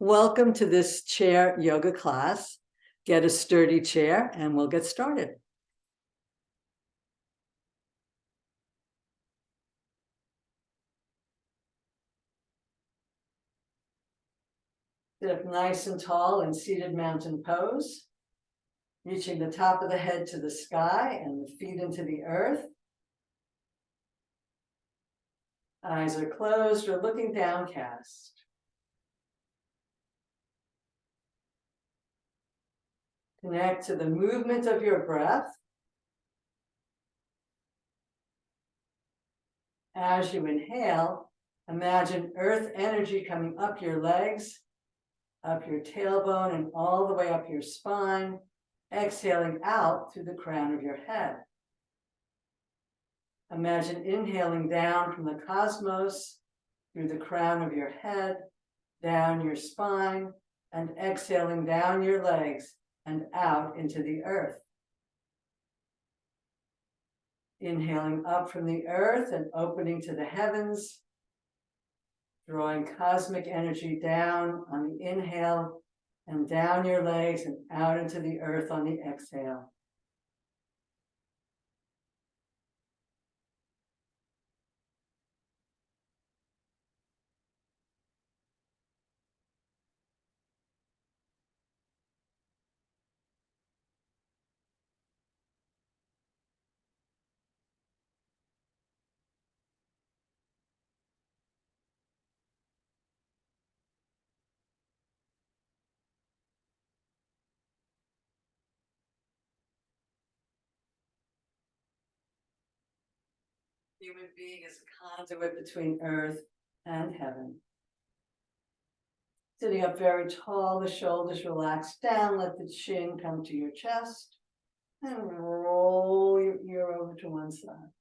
Welcome to this chair yoga class. Get a sturdy chair and we'll get started. Sit up nice and tall in seated mountain pose, reaching the top of the head to the sky and the feet into the earth. Eyes are closed or looking downcast. Connect to the movement of your breath. As you inhale, imagine earth energy coming up your legs, up your tailbone, and all the way up your spine, exhaling out through the crown of your head. Imagine inhaling down from the cosmos, through the crown of your head, down your spine, and exhaling down your legs and out into the earth. Inhaling up from the earth and opening to the heavens, drawing cosmic energy down on the inhale and down your legs and out into the earth on the exhale. Human being is a conduit between earth and heaven. Sitting up very tall, the shoulders relax down, let the chin come to your chest, and roll your ear over to one side.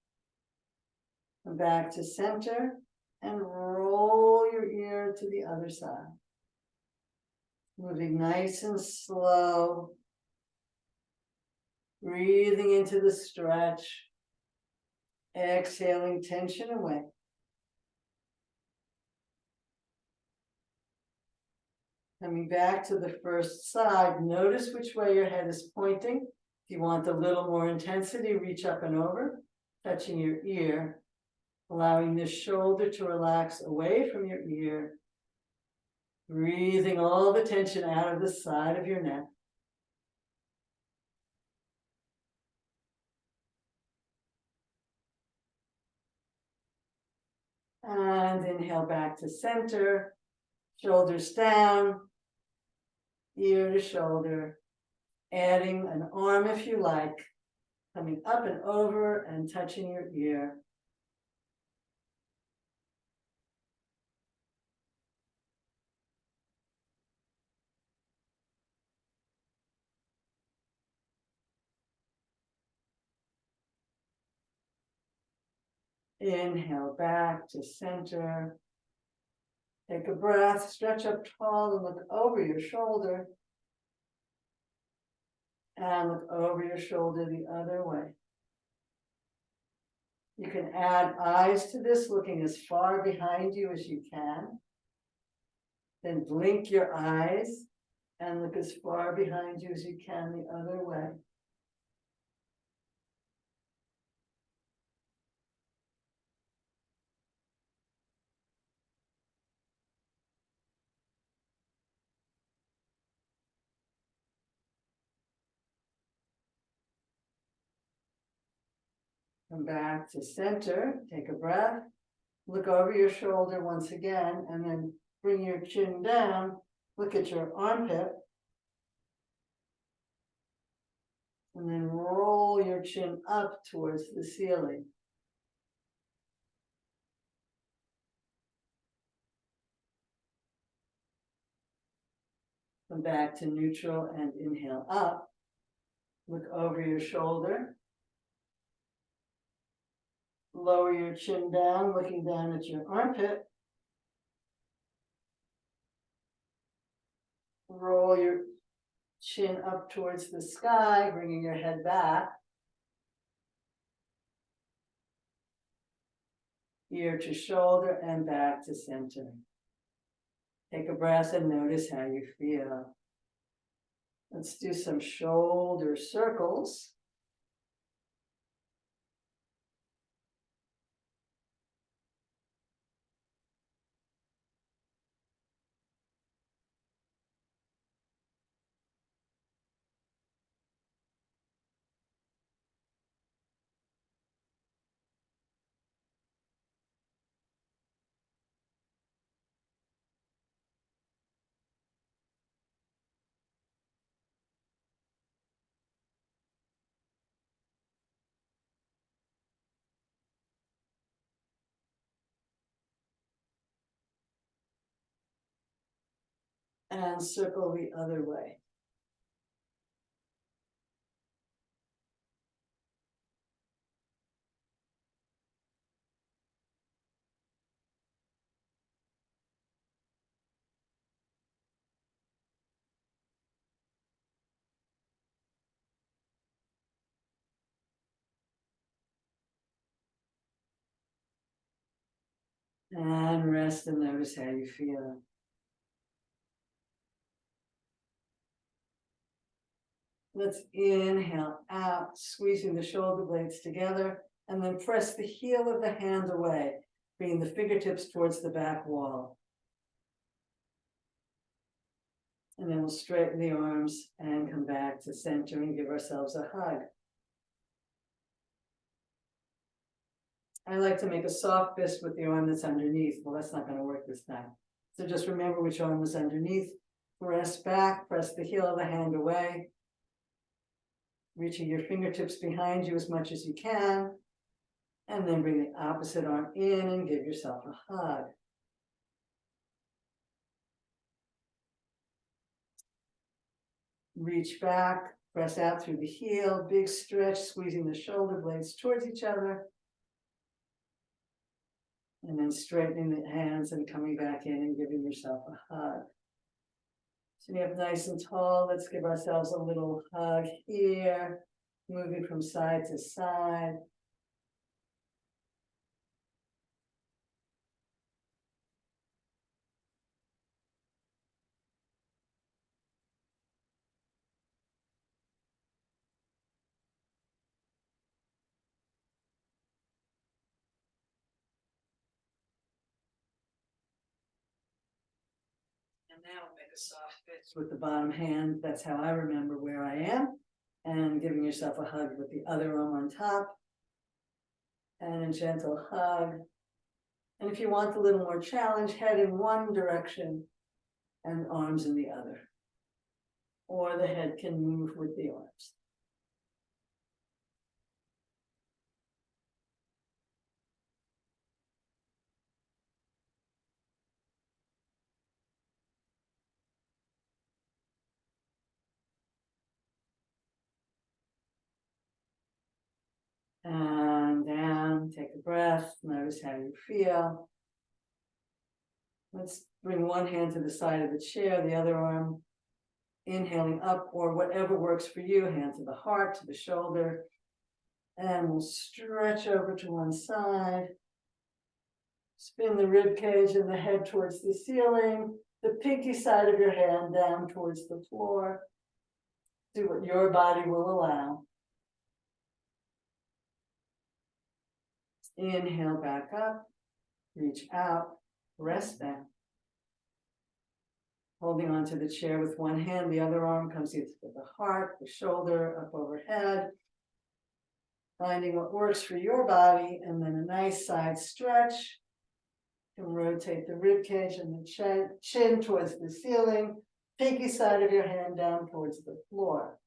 And back to center, and roll your ear to the other side. Moving nice and slow, breathing into the stretch, exhaling tension away. Coming back to the first side, notice which way your head is pointing. If you want a little more intensity, reach up and over, touching your ear, allowing the shoulder to relax away from your ear, breathing all the tension out of the side of your neck. And inhale back to center, shoulders down, ear to shoulder, adding an arm if you like, coming up and over and touching your ear. Inhale back to center. Take a breath, stretch up tall and look over your shoulder. And look over your shoulder the other way. You can add eyes to this, looking as far behind you as you can. Then blink your eyes and look as far behind you as you can the other way. Come back to center, take a breath, look over your shoulder once again, and then bring your chin down, look at your armpit, and then roll your chin up towards the ceiling. Come back to neutral and inhale up. Look over your shoulder. Lower your chin down, looking down at your armpit. Roll your chin up towards the sky, bringing your head back. Ear to shoulder and back to center. Take a breath and notice how you feel. Let's do some shoulder circles. And circle the other way. And rest and notice how you feel. Let's inhale out, squeezing the shoulder blades together, and then press the heel of the hand away, bringing the fingertips towards the back wall. And then we'll straighten the arms and come back to center and give ourselves a hug. I like to make a soft fist with the arm that's underneath. Well, that's not going to work this time. So just remember which arm was underneath. Press back, press the heel of the hand away. Reaching your fingertips behind you as much as you can. And then bring the opposite arm in and give yourself a hug. Reach back, press out through the heel, big stretch, squeezing the shoulder blades towards each other. And then straightening the hands and coming back in and giving yourself a hug. Sitting up nice and tall, let's give ourselves a little hug here, moving from side to side. And now we'll make a soft fist with the bottom hand. That's how I remember where I am. And giving yourself a hug with the other arm on top. And a gentle hug. And if you want a little more challenge, head in one direction and arms in the other. Or the head can move with the arms. And down, take a breath, notice how you feel. Let's bring one hand to the side of the chair, the other arm inhaling up, or whatever works for you, hand to the heart, to the shoulder. And we'll stretch over to one side. Spin the rib cage and the head towards the ceiling, the pinky side of your hand down towards the floor. Do what your body will allow. Inhale back up, reach out, rest down. Holding onto the chair with one hand, the other arm comes either to the heart, the shoulder, up overhead. Finding what works for your body, and then a nice side stretch. You can rotate the rib cage and the chin towards the ceiling, pinky side of your hand down towards the floor.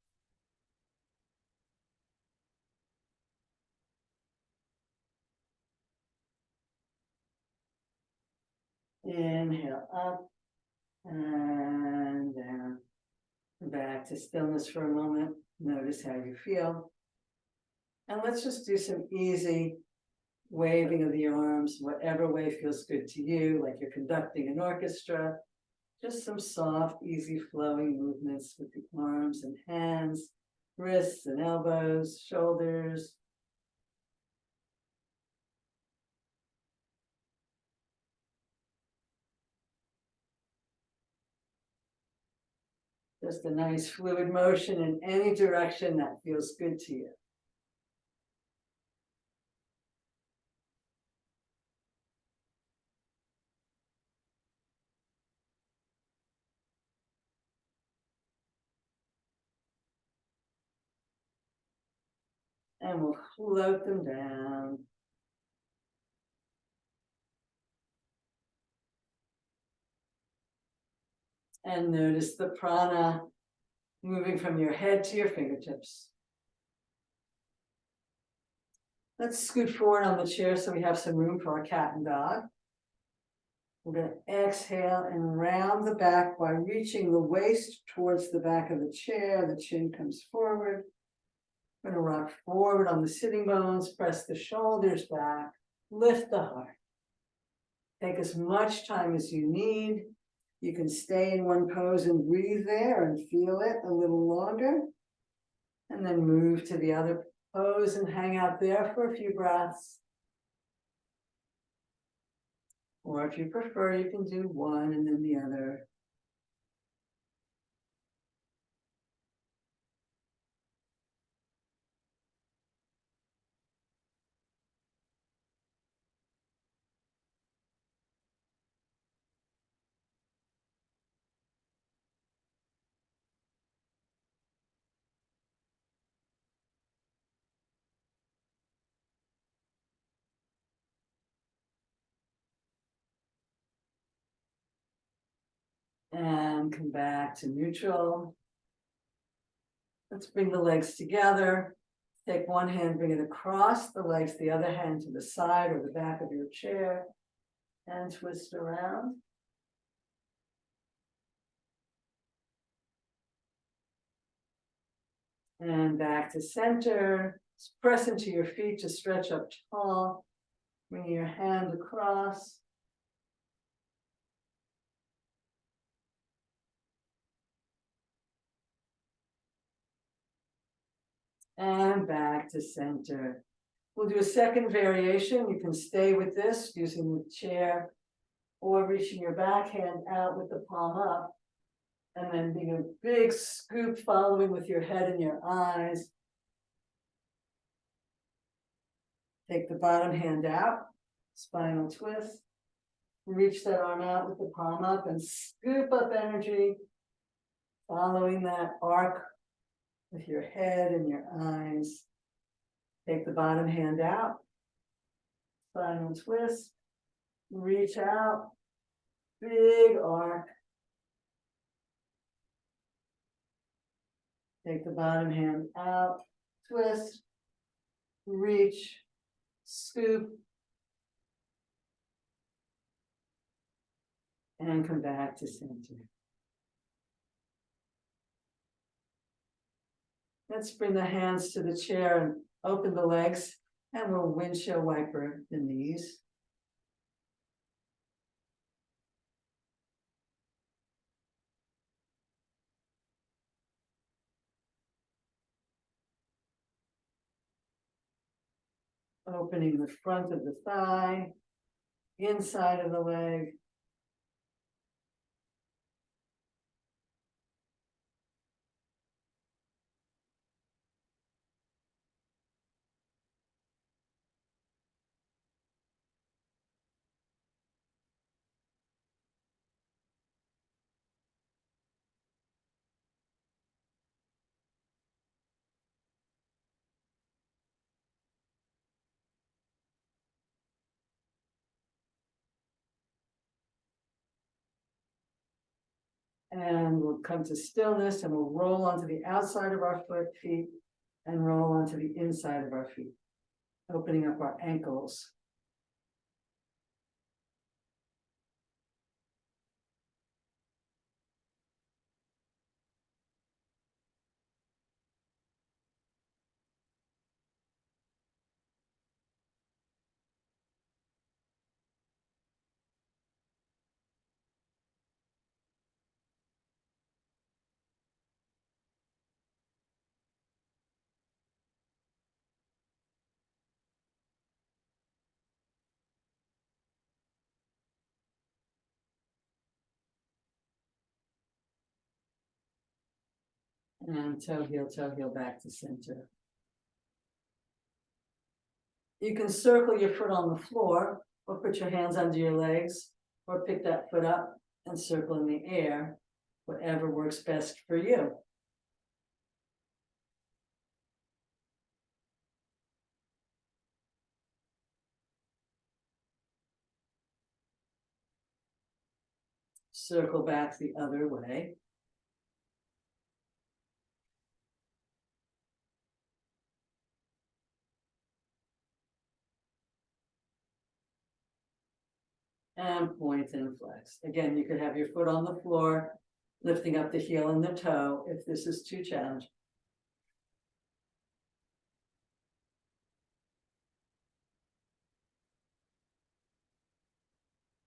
Inhale up and down. Back to stillness for a moment. Notice how you feel. And let's just do some easy waving of the arms, whatever way feels good to you, like you're conducting an orchestra. Just some soft, easy flowing movements with the arms and hands, wrists and elbows, shoulders. Just a nice fluid motion in any direction that feels good to you. And we'll float them down. And notice the prana moving from your head to your fingertips. Let's scoot forward on the chair so we have some room for our cat and dog. We're going to exhale and round the back by reaching the waist towards the back of the chair. The chin comes forward. We're going to rock forward on the sitting bones, press the shoulders back, lift the heart. Take as much time as you need. You can stay in one pose and breathe there and feel it a little longer. And then move to the other pose and hang out there for a few breaths. Or if you prefer, you can do one and then the other. And come back to neutral. Let's bring the legs together. Take one hand, bring it across the legs, the other hand to the side or the back of your chair, and twist around. And back to center. Press into your feet to stretch up tall. Bring your hand across. And back to center. We'll do a second variation. You can stay with this using the chair or reaching your back hand out with the palm up. And then being a big scoop following with your head and your eyes. Take the bottom hand out, spinal twist. Reach that arm out with the palm up and scoop up energy, following that arc with your head and your eyes. Take the bottom hand out, spinal twist, reach out, big arc. Take the bottom hand out, twist, reach, scoop, and come back to center. Let's bring the hands to the chair and open the legs, and we'll windshield wiper the knees. Opening the front of the thigh, inside of the leg. And we'll come to stillness and we'll roll onto the outside of our feet and roll onto the inside of our feet, opening up our ankles. And toe heel back to center. You can circle your foot on the floor or put your hands under your legs or pick that foot up and circle in the air, whatever works best for you. Circle back the other way. And point and flex. Again, you could have your foot on the floor, lifting up the heel and the toe if this is too challenging.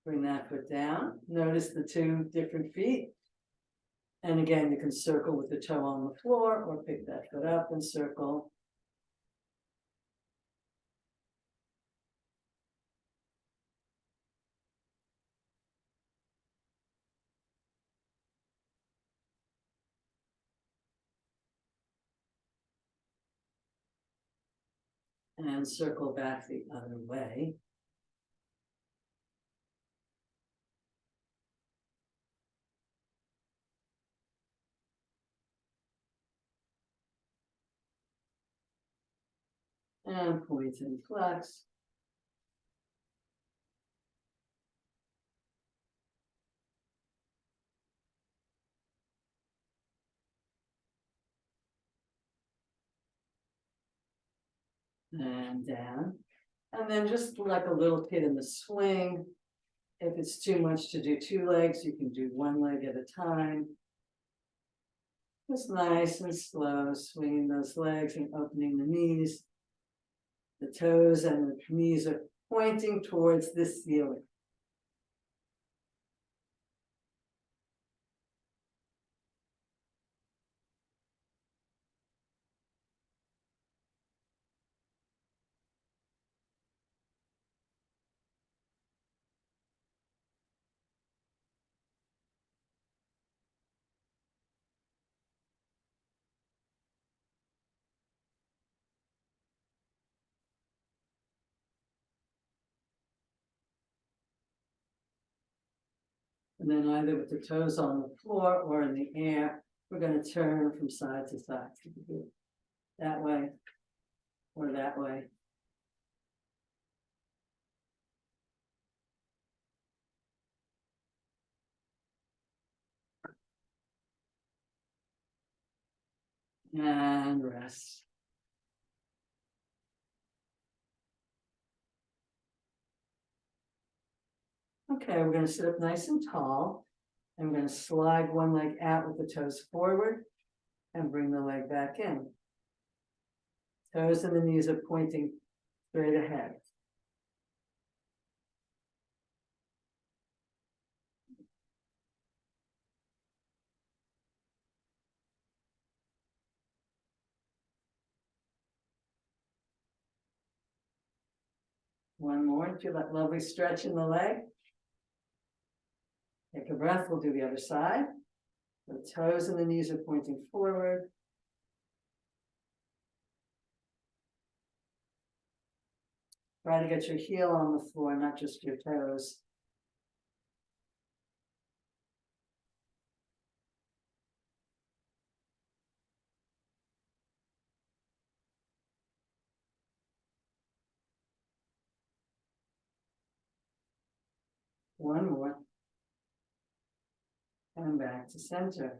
Bring that foot down. Notice the two different feet. And again, you can circle with the toe on the floor or pick that foot up and circle. And circle back the other way. And point and flex. And down. And then just like a little kid in the swing. If it's too much to do two legs, you can do one leg at a time. Just nice and slow, swinging those legs and opening the knees. The toes and the knees are pointing towards the ceiling. And then either with the toes on the floor or in the air, we're going to turn from side to side. That way or that way. And rest. Okay, we're going to sit up nice and tall. I'm going to slide one leg out with the toes forward and bring the leg back in. Toes and the knees are pointing straight ahead. One more. Feel that lovely stretch in the leg. Take a breath. We'll do the other side. The toes and the knees are pointing forward. Try to get your heel on the floor, not just your toes. One more. And back to center.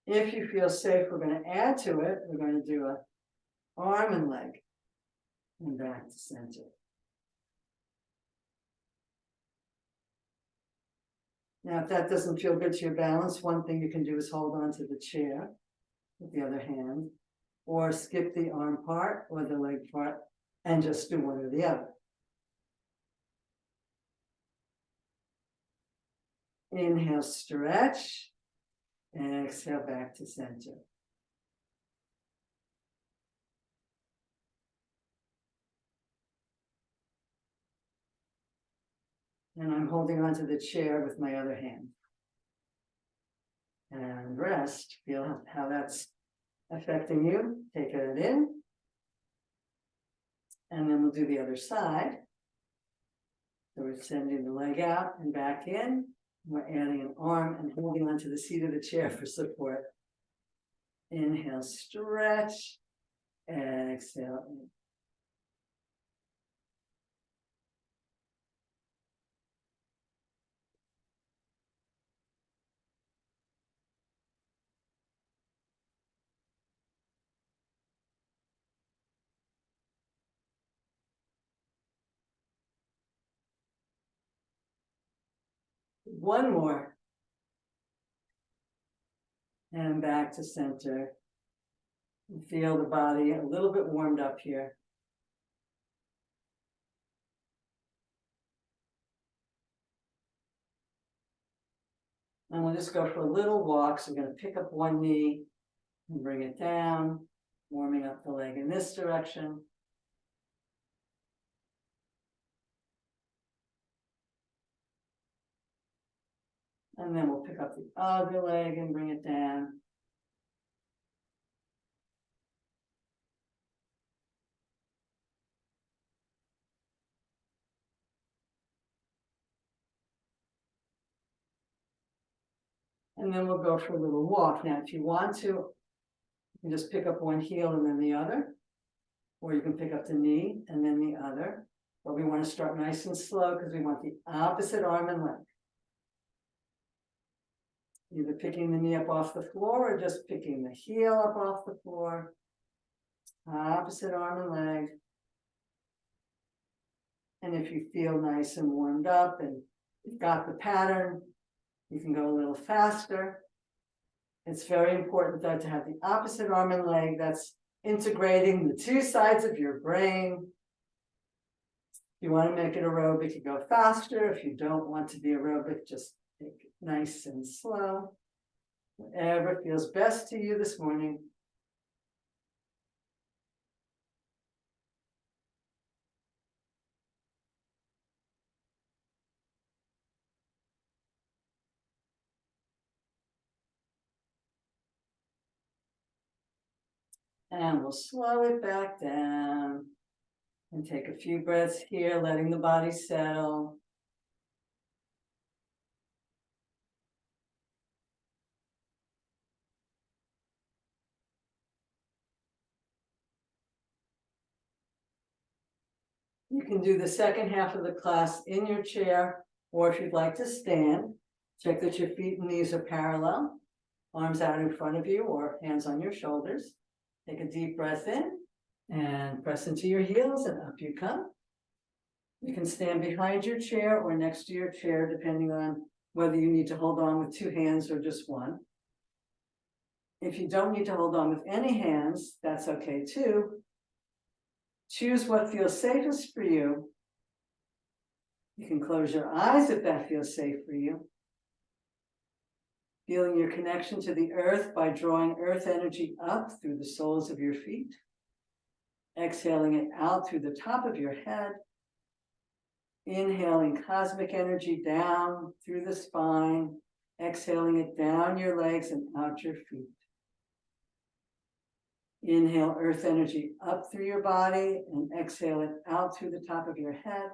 If you feel safe, we're going to add to it. We're going to do an arm and leg. And back to center. Now, if that doesn't feel good to your balance, one thing you can do is hold on to the chair with the other hand, or skip the arm part or the leg part and just do one or the other. Inhale, stretch. Exhale, back to center. And I'm holding onto the chair with my other hand. and rest. Feel how that's affecting you. Take it in. And then we'll do the other side. So we're sending the leg out and back in. We're adding an arm and holding onto the seat of the chair for support. Inhale, stretch. Exhale. One more. And back to center. Feel the body a little bit warmed up here. And we'll just go for a little walk. So we're going to pick up one knee and bring it down, warming up the leg in this direction. And then we'll pick up the other leg and bring it down. And then we'll go for a little walk. Now, if you want to, you can just pick up one heel and then the other, or you can pick up the knee and then the other. But we want to start nice and slow because we want the opposite arm and leg. Either picking the knee up off the floor or just picking the heel up off the floor. Opposite arm and leg. And if you feel nice and warmed up and you've got the pattern, you can go a little faster. It's very important though to have the opposite arm and leg. That's integrating the two sides of your brain. If you want to make it aerobic, you go faster. If you don't want to be aerobic, just take it nice and slow. Whatever feels best to you this morning. And we'll slow it back down and take a few breaths here, letting the body settle. You can do the second half of the class in your chair, or if you'd like to stand, check that your feet and knees are parallel, arms out in front of you or hands on your shoulders. Take a deep breath in and press into your heels and up you come. You can stand behind your chair or next to your chair, depending on whether you need to hold on with two hands or just one. If you don't need to hold on with any hands, that's okay too. Choose what feels safest for you. You can close your eyes if that feels safe for you. Feeling your connection to the earth by drawing earth energy up through the soles of your feet. Exhaling it out through the top of your head. Inhaling cosmic energy down through the spine. Exhaling it down your legs and out your feet. Inhale earth energy up through your body and exhale it out through the top of your head.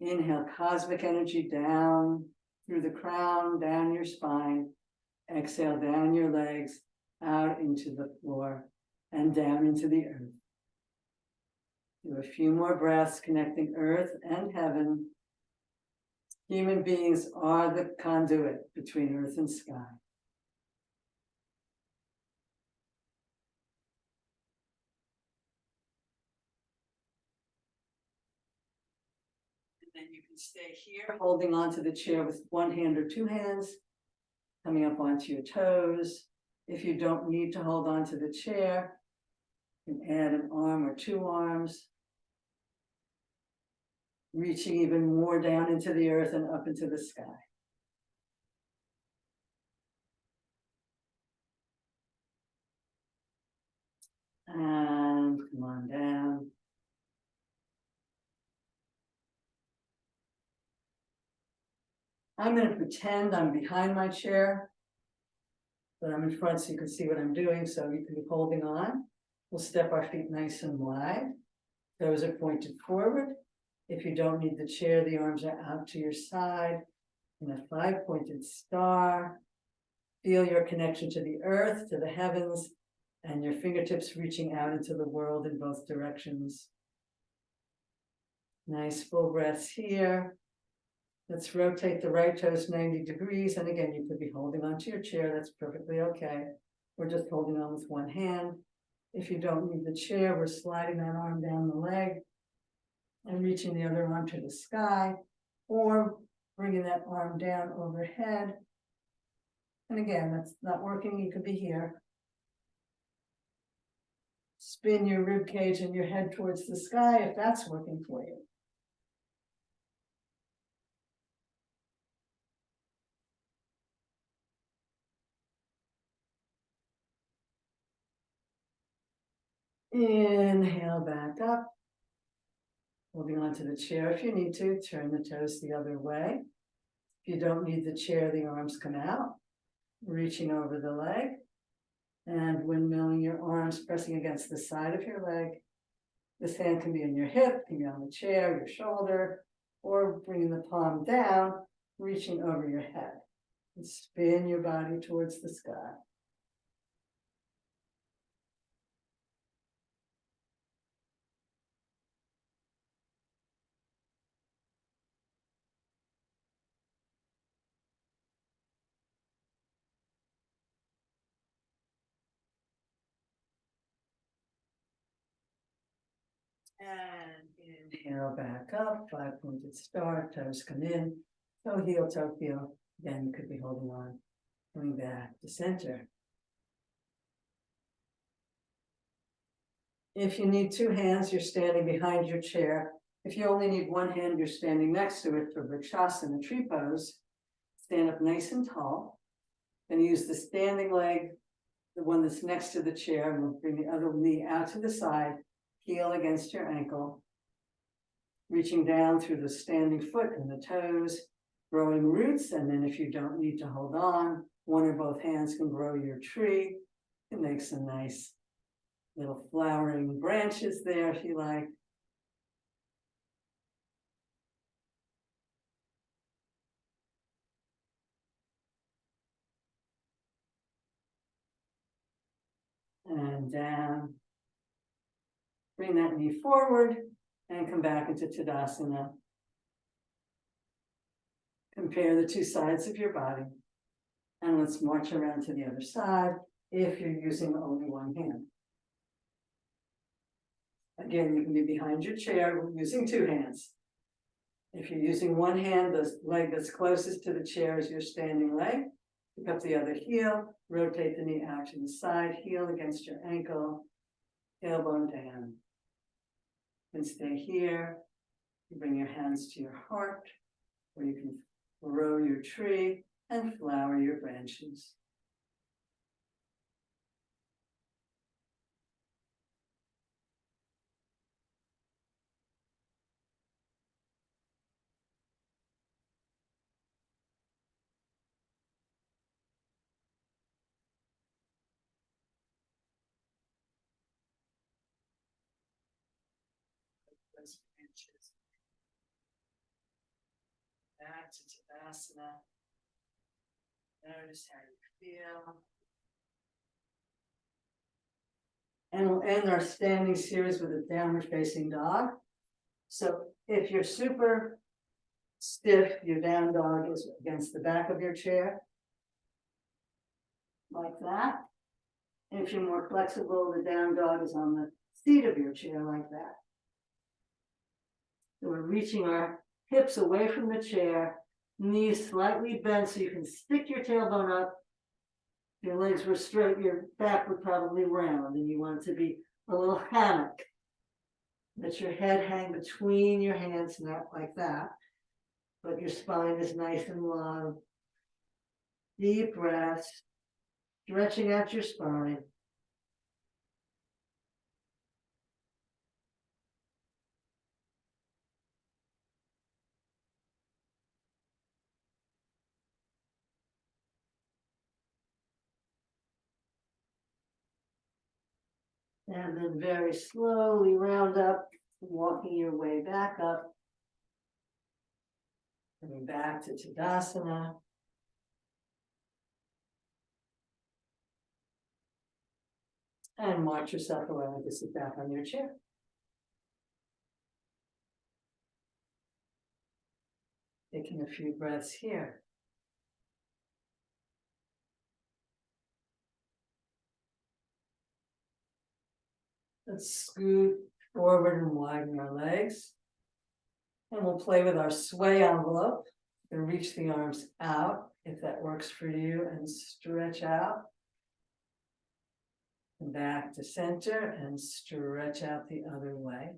Inhale cosmic energy down through the crown, down your spine. Exhale down your legs, out into the floor and down into the earth. Do a few more breaths connecting earth and heaven. Human beings are the conduit between earth and sky. Then you can stay here holding onto the chair with one hand or two hands, coming up onto your toes. If you don't need to hold onto the chair, you can add an arm or two arms, reaching even more down into the earth and up into the sky. And come on down. I'm going to pretend I'm behind my chair but I'm in front so you can see what I'm doing, so you can be holding on. We'll step our feet nice and wide. Toes are pointed forward. If you don't need the chair, the arms are out to your side in a 5-pointed star. Feel your connection to the earth, to the heavens, and your fingertips reaching out into the world in both directions. Nice full breaths here. Let's rotate the right toes 90 degrees. And again, you could be holding onto your chair. That's perfectly okay. We're just holding on with one hand. If you don't need the chair, we're sliding that arm down the leg and reaching the other arm to the sky, or bringing that arm down overhead. And again, that's not working. You could be here. Spin your rib cage and your head towards the sky if that's working for you. Inhale back up. Holding onto the chair if you need to. Turn the toes the other way. If you don't need the chair, the arms come out. Reaching over the leg. And windmilling your arms, pressing against the side of your leg. This hand can be in your hip, can be on the chair, your shoulder, or bringing the palm down, reaching over your head. And spin your body towards the sky. And inhale back up, 5-pointed star, toes come in, toe heel, toe heel. Again, you could be holding on, coming back to center. If you need two hands, you're standing behind your chair. If you only need one hand, you're standing next to it for Vrikshasana, tree pose. Stand up nice and tall, and use the standing leg, the one that's next to the chair, and we'll bring the other knee out to the side, heel against your ankle, reaching down through the standing foot and the toes, growing roots. And then if you don't need to hold on, one or both hands can grow your tree. It makes some nice little flowering branches there if you like. And down. Bring that knee forward and come back into Tadasana. Compare the two sides of your body. And let's march around to the other side if you're using only one hand. Again, you can be behind your chair using two hands. If you're using one hand, the leg that's closest to the chair is your standing leg. Pick up the other heel, rotate the knee out to the side, heel against your ankle, tailbone down. And stay here. You bring your hands to your heart, where you can grow your tree and flower your branches. Those branches. Back to Tadasana. Notice how you feel. And we'll end our standing series with a downward facing dog. So if you're super stiff, your down dog is against the back of your chair, like that. And if you're more flexible, the down dog is on the seat of your chair, like that. So we're reaching our hips away from the chair, knees slightly bent so you can stick your tailbone up. If your legs were straight, your back would probably round, and you want it to be a little hammock. Let your head hang between your hands, not like that, but your spine is nice and long. Deep breaths, stretching out your spine. And then very slowly round up, walking your way back up. Coming back to Tadasana. And march yourself around to sit back on your chair. Taking a few breaths here. Let's scoot forward and widen our legs. And we'll play with our sway envelope and reach the arms out if that works for you and stretch out. And back to center and stretch out the other way.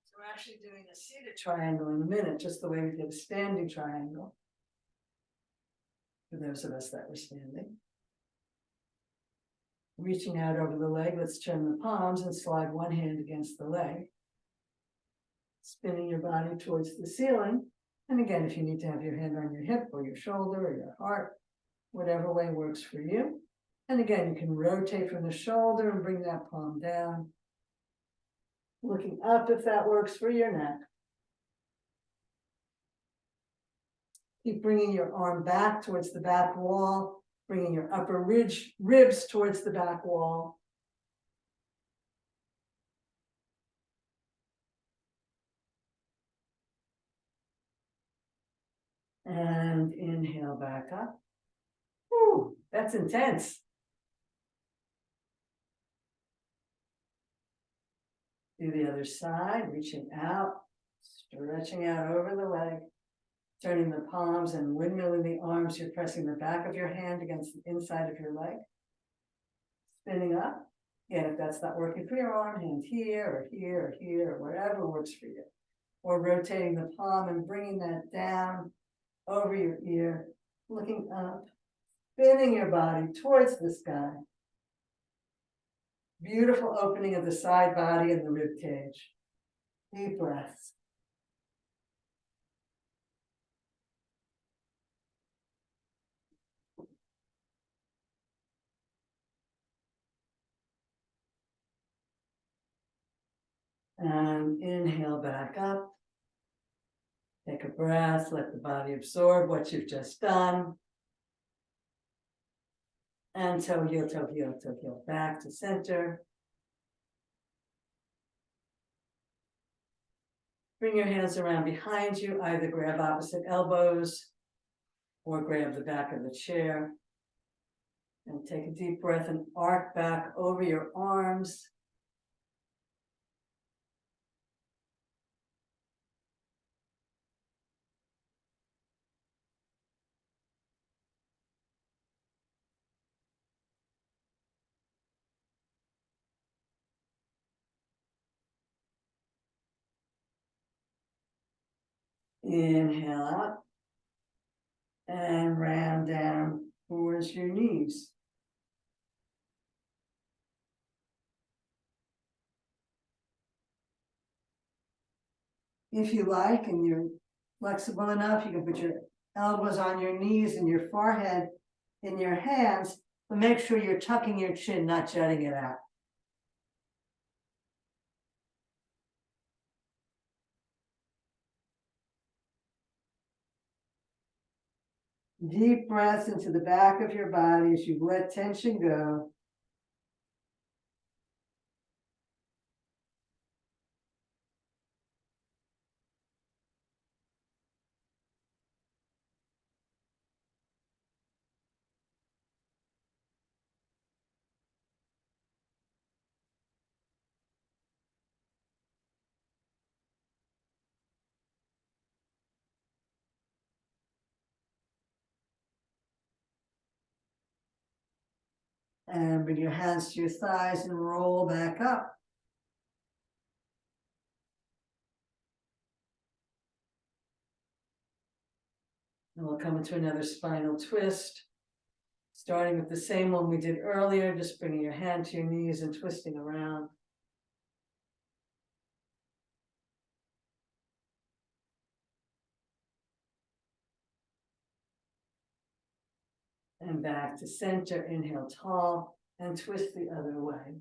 So we're actually doing a seated triangle in a minute, just the way we did a standing triangle. For those of us that were standing. Reaching out over the leg, let's turn the palms and slide one hand against the leg. Spinning your body towards the ceiling. And again, if you need to have your hand on your hip or your shoulder or your heart, whatever way works for you. And again, you can rotate from the shoulder and bring that palm down. Looking up if that works for your neck. Keep bringing your arm back towards the back wall, bringing your upper ribs towards the back wall. And inhale back up. Whew, that's intense. Do the other side, reaching out, stretching out over the leg, turning the palms and windmilling the arms. You're pressing the back of your hand against the inside of your leg. Spinning up. Again, if that's not working for your arm, hand here or here or here or wherever works for you. Or rotating the palm and bringing that down over your ear, looking up, spinning your body towards the sky. Beautiful opening of the side body and the rib cage. Deep breaths. And inhale back up. Take a breath, let the body absorb what you've just done. And toe heel, toe heel, toe heel, back to center. Bring your hands around behind you, either grab opposite elbows or grab the back of the chair. And take a deep breath and arc back over your arms. Inhale out. And round down towards your knees. If you like, and you're flexible enough, you can put your elbows on your knees and your forehead in your hands, but make sure you're tucking your chin, not jutting it out. Deep breaths into the back of your body as you let tension go. And bring your hands to your thighs and roll back up. And we'll come into another spinal twist. Starting with the same one we did earlier, just bringing your hand to your knees and twisting around. And back to center, inhale tall and twist the other way.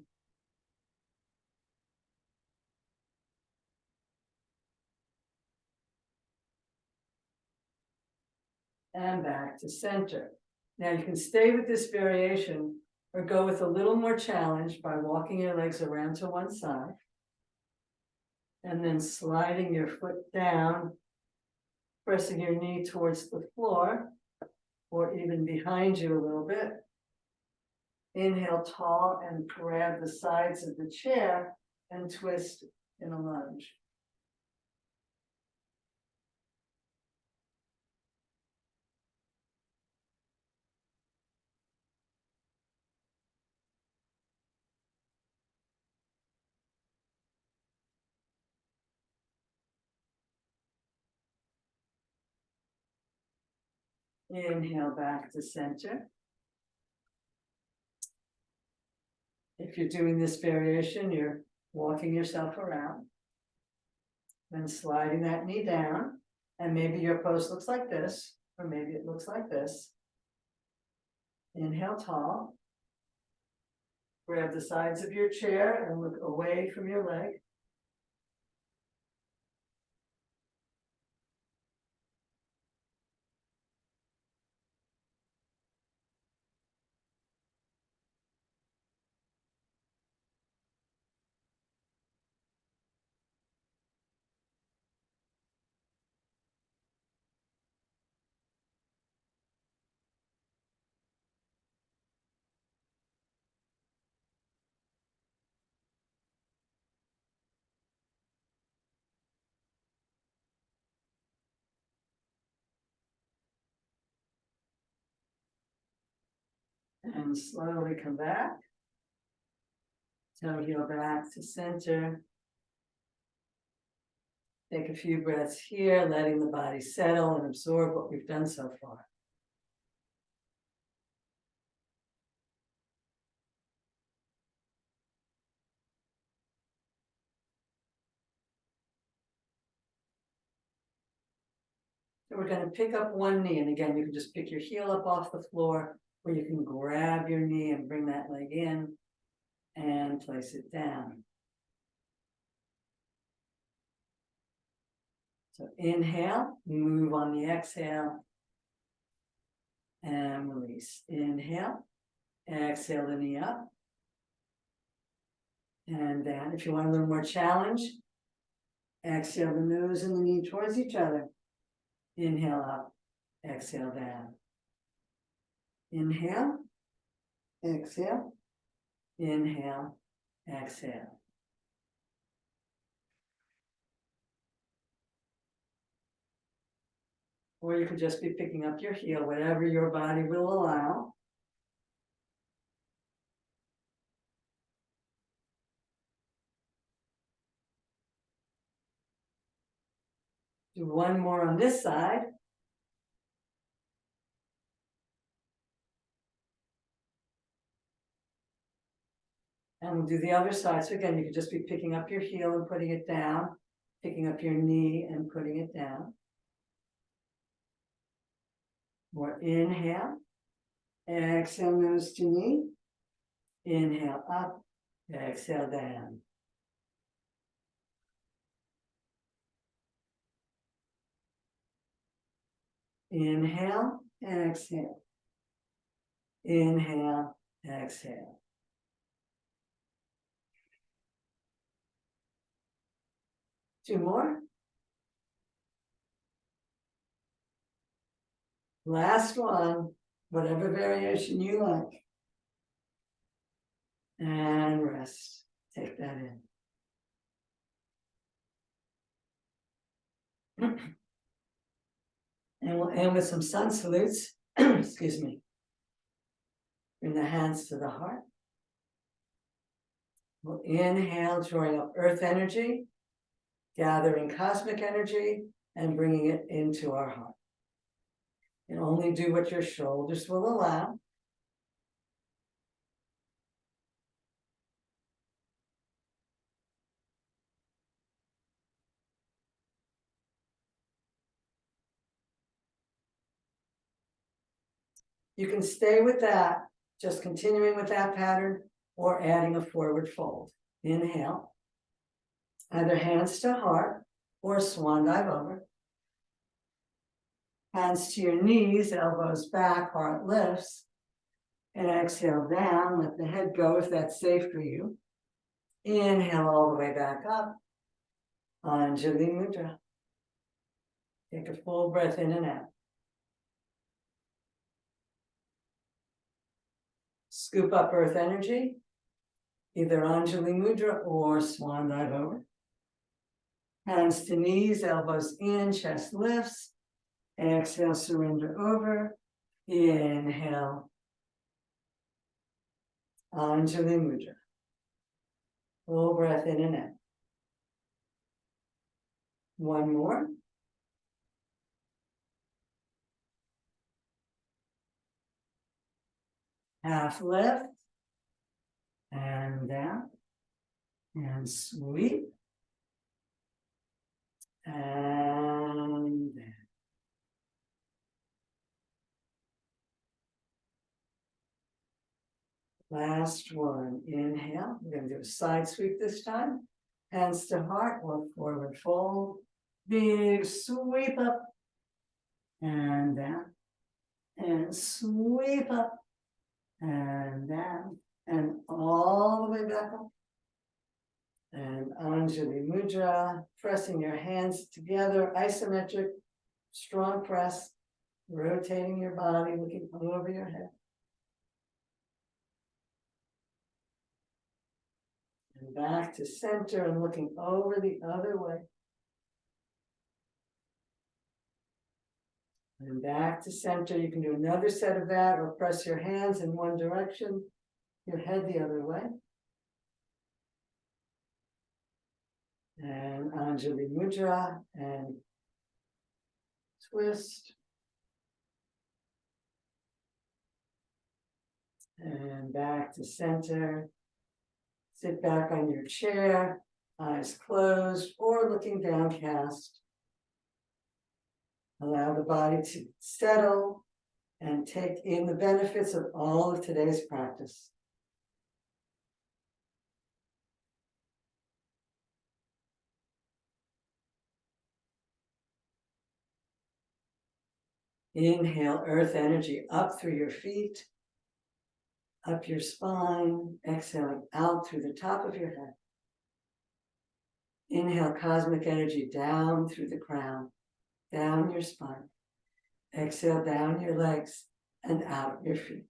And back to center. Now you can stay with this variation or go with a little more challenge by walking your legs around to one side. And then sliding your foot down, pressing your knee towards the floor, or even behind you a little bit. Inhale tall and grab the sides of the chair and twist in a lunge. Inhale back to center. If you're doing this variation, you're walking yourself around. Then sliding that knee down. And maybe your pose looks like this, or maybe it looks like this. Inhale tall. Grab the sides of your chair and look away from your leg. And slowly come back. Toe heel back to center. Take a few breaths here, letting the body settle and absorb what we've done so far. So we're going to pick up one knee, and again, you can just pick your heel up off the floor, or you can grab your knee and bring that leg in and place it down. So inhale, move on the exhale, and release. Inhale, exhale the knee up, and down. If you want a little more challenge, exhale the nose and the knee towards each other. Inhale up, exhale down. Inhale, exhale, inhale, exhale. Or you could just be picking up your heel, whatever your body will allow. Do one more on this side. And we'll do the other side. So again, you could just be picking up your heel and putting it down, picking up your knee and putting it down. More inhale, exhale, nose to knee. Inhale up, exhale down. Inhale, exhale. Inhale, exhale. Two more. Last one, whatever variation you like. And rest. Take that in. And we'll end with some sun salutes. Excuse me. Bring the hands to the heart. We'll inhale, drawing up earth energy, gathering cosmic energy, and bringing it into our heart. And only do what your shoulders will allow. You can stay with that, just continuing with that pattern or adding a forward fold. Inhale. Either hands to heart or swan dive over. Hands to your knees, elbows back, heart lifts. And exhale down, let the head go if that's safe for you. Inhale all the way back up. Anjali Mudra. Take a full breath in and out. Scoop up earth energy, either Anjali Mudra or swan dive over. Hands to knees, elbows in, chest lifts. Exhale, surrender over. Inhale. Anjali Mudra. Full breath in and out. One more. Half lift. And down. And sweep. And down. Last one. Inhale. We're going to do a side sweep this time. Hands to heart or forward fold. Big sweep up. And down. And sweep up. And down. And all the way back up. And Anjali Mudra. Pressing your hands together. Isometric. Strong press. Rotating your body. Looking over your head. And back to center and looking over the other way. And back to center. You can do another set of that or press your hands in one direction, your head the other way. And Anjali Mudra and twist. And back to center. Sit back on your chair, eyes closed or looking downcast. Allow the body to settle and take in the benefits of all of today's practice. Inhale earth energy up through your feet, up your spine, exhaling out through the top of your head. Inhale cosmic energy down through the crown, down your spine. Exhale down your legs and out your feet.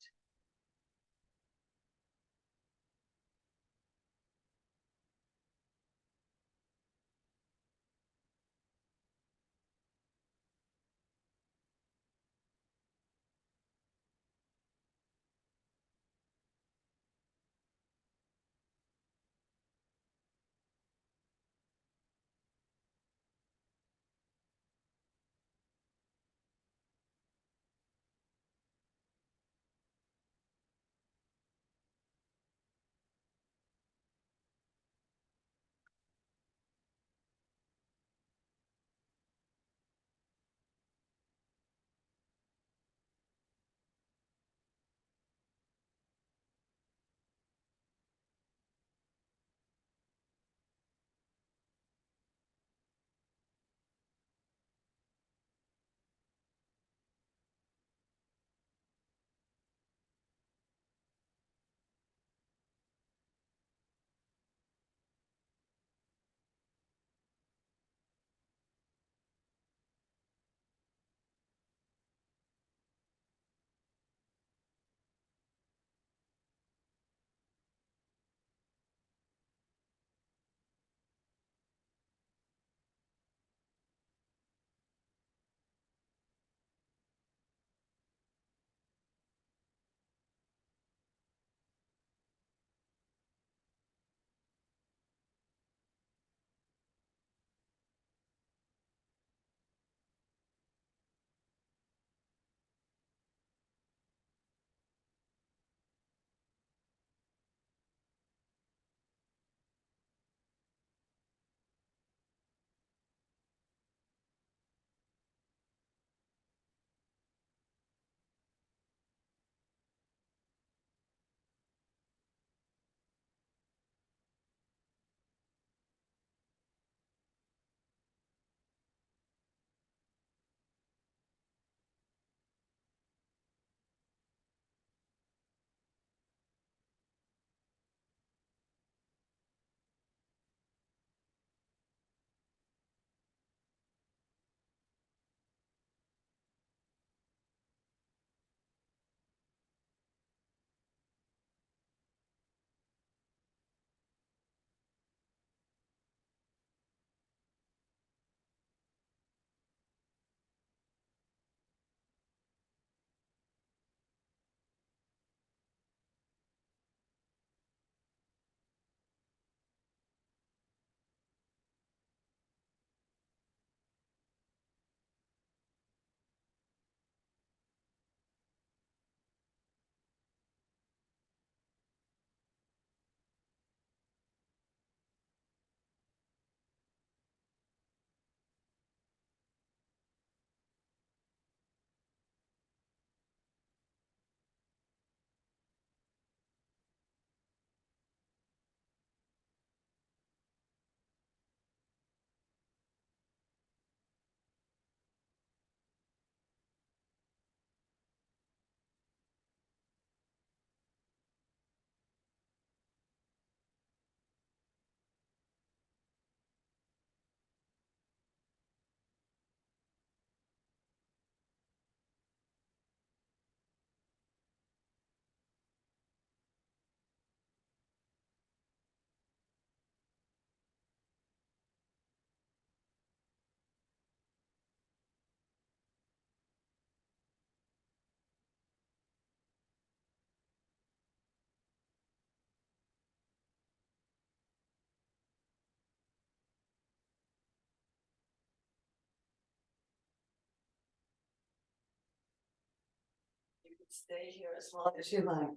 Stay here as long as you like.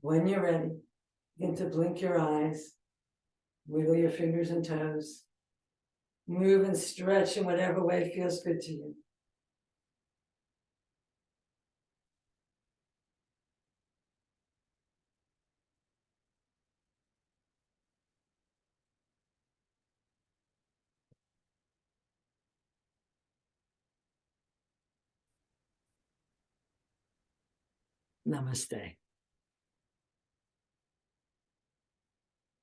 When you're ready, begin to blink your eyes, wiggle your fingers and toes, move and stretch in whatever way feels good to you. Namaste.